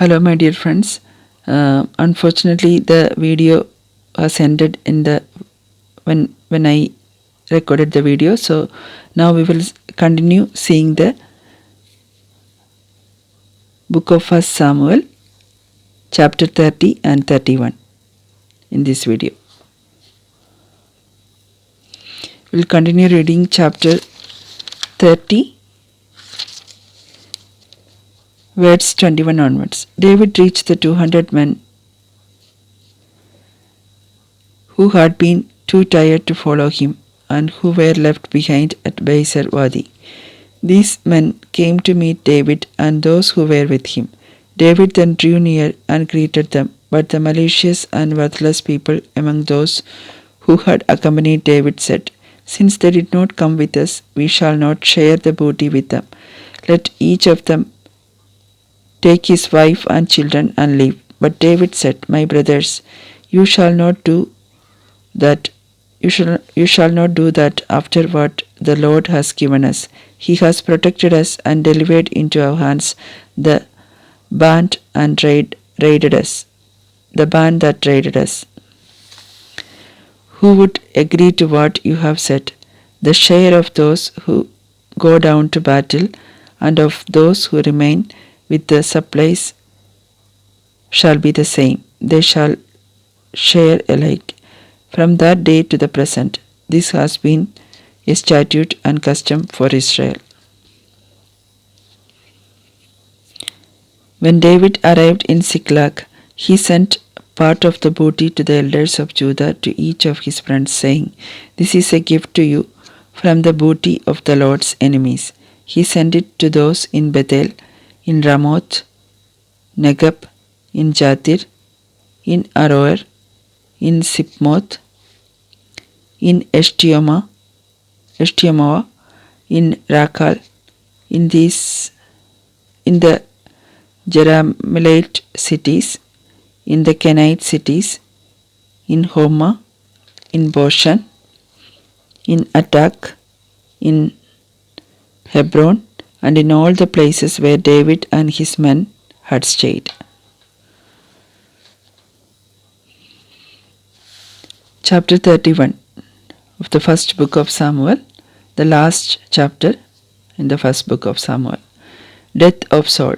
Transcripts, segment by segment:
Hello, my dear friends. Unfortunately, the video has ended in the when I recorded the video. So now we will continue seeing the book of First Samuel, chapter 30 and 31 in this video. We'll continue reading chapter 30, verse 21 onwards. David reached the 200 men who had been too tired to follow him and who were left behind at Bezer Wadi. These men came to meet David and those who were with him. David then drew near and greeted them, but the malicious and worthless people among those who had accompanied David said, "Since they did not come with us, we shall not share the booty with them. Let each of them take his wife and children and leave." But David said, "My brothers, you shall not do that you shall not do that after what the Lord has given us. He has protected us and delivered into our hands the band and raided us. The band that raided us. Who would agree to what you have said? The share of those who go down to battle and of those who remain with the supplies shall be the same. They shall share alike. From that day to the present, this has been a statute and custom for Israel." When David arrived in Ziklag, he sent part of the booty to the elders of Judah to each of his friends, saying, "This is a gift to you from the booty of the Lord's enemies." He sent it to those in Bethel, in Ramoth, Negeb, in Jatir, in Aroer, in Sipmoth, in Eshtemoa, in Rakal, in the Jerahmeelite cities, in the Kenite cities, in Homa, in Boshan, in Atak, in Hebron, and in all the places where David and his men had stayed. Chapter 31 of the first book of Samuel, the last chapter in the first book of Samuel. Death of Saul.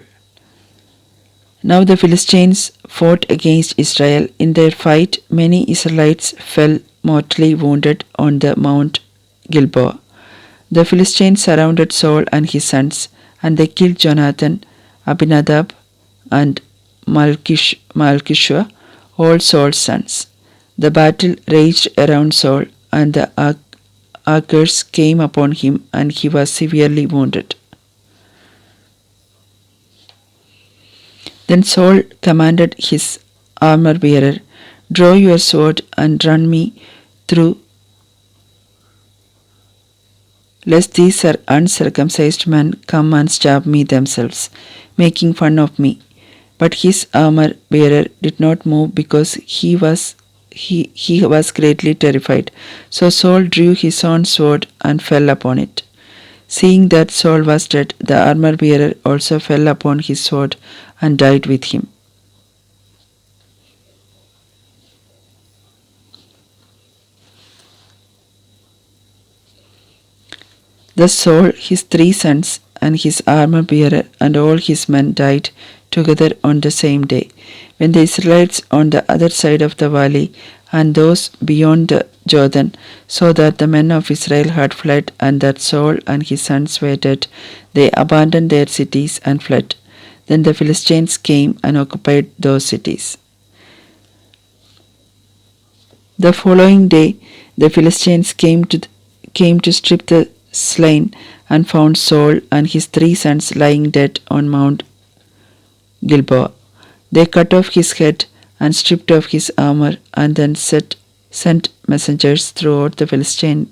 Now the Philistines fought against Israel. In their fight, many Israelites fell mortally wounded on the Mount Gilboa. The Philistines surrounded Saul and his sons, and they killed Jonathan, Abinadab, and Malchishua, all Saul's sons. The battle raged around Saul, and the archers came upon him, and he was severely wounded. Then Saul commanded his armor-bearer, "Draw your sword and run me through, lest these uncircumcised men come and stab me themselves, making fun of me." But his armor-bearer did not move because he was greatly terrified. So Saul drew his own sword and fell upon it. Seeing that Saul was dead, the armor-bearer also fell upon his sword and died with him. Thus Saul, his 3 sons, and his armor-bearer, and all his men died together on the same day. When the Israelites on the other side of the valley and those beyond the Jordan saw that the men of Israel had fled and that Saul and his sons were dead, they abandoned their cities and fled. Then the Philistines came and occupied those cities. The following day, the Philistines came to strip the slain and found Saul and his 3 sons lying dead on Mount Gilboa. They cut off his head and stripped off his armor, and then sent messengers throughout the Philistine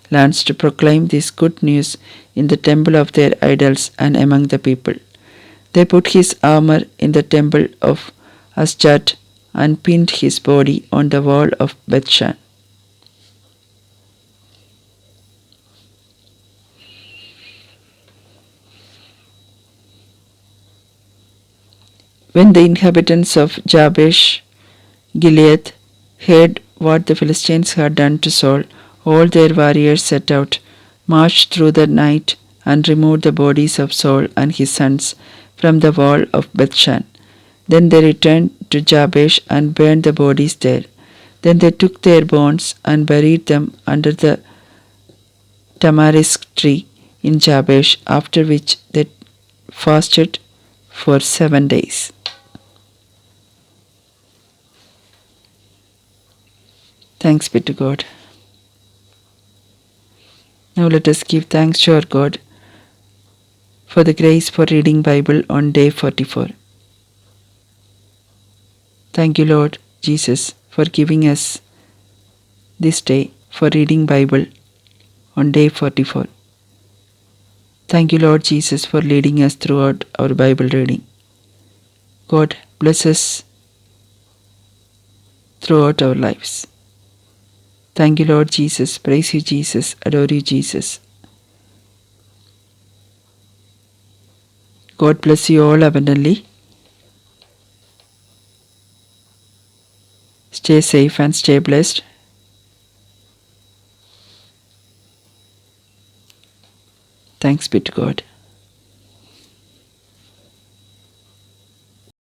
lands to proclaim this good news in the temple of their idols and among the people. They put his armor in the temple of Asjad and pinned his body on the wall of Bethshan. When the inhabitants of Jabesh Gilead heard what the Philistines had done to Saul, all their warriors set out, marched through the night, and removed the bodies of Saul and his sons from the wall of Bethshan. Then they returned to Jabesh and burned the bodies there. Then they took their bones and buried them under the tamarisk tree in Jabesh, after which they fasted for 7 days. Thanks be to God. Now let us give thanks to our God for the grace for reading Bible on day 44. Thank you, Lord Jesus, for giving us this day for reading Bible on day 44. Thank you, Lord Jesus, for leading us throughout our Bible reading. God bless us throughout our lives. Thank you, Lord Jesus. Praise you, Jesus. Adore you, Jesus. God bless you all abundantly. Stay safe and stay blessed. Thanks be to God.